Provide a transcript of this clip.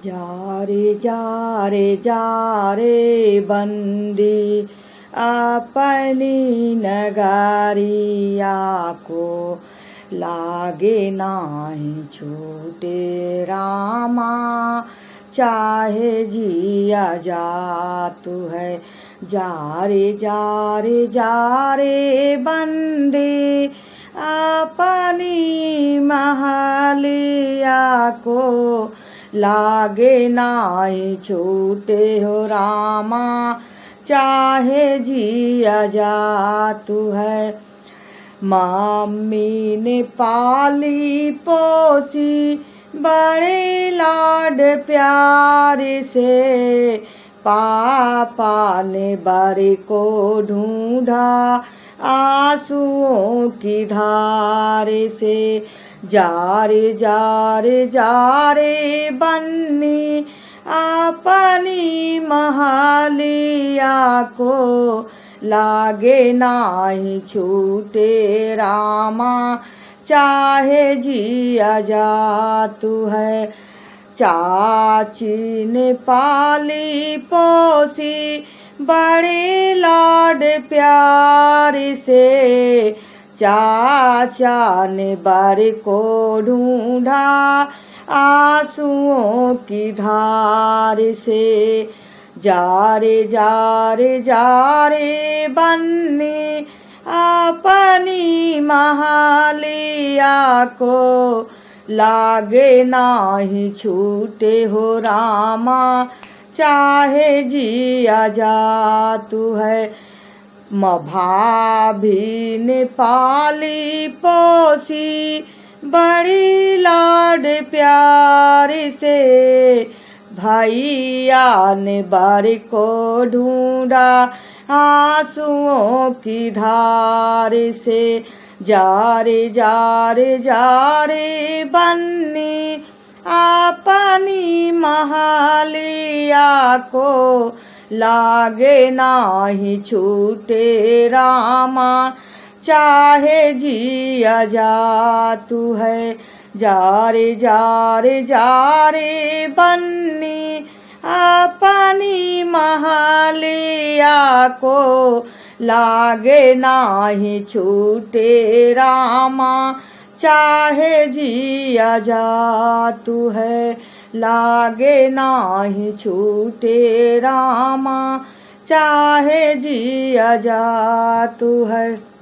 जा रे बंदी अपनी नगरिया को, लागे नाही छूटे रामा चाहे जिया जातु है। जा रे बंदी अपनी महलिया को, लागे नाही छूटे हो रामा चाहे जिया जातु है। मम्मी ने पाली पोसी बड़े लाड प्यार से, पापा ने बारी को ढूंढा आंसुओं की धार से। जा रे बन्नी अपनी महलिया को, लागे नाही छूटे रामा चाहे जिया जातु है। चाची ने पाली पोसी बड़े लाड प्यार से, चाचा ने बर को ढूंढा आंसुओं की धार से। जा रे बन्नी अपनी महलिया को, लागे नाही छूटे हो रामा चाहे जिया जातु है। भाभी ने पाली पोसी बड़ी लाड प्यार से, भैया ने बारी को ढूंढा आंसुओं की धार से। जा रे बन्नी अपनी महलिया को, लागे नाही छूटे रामा चाहे जिया जातु है। जा रे बन्नी अपनी महलिया को, लागे नाही छूटे रामा चाहे जिया जातु है। लागे नाही छूटे रामा चाहे जिया जातु है।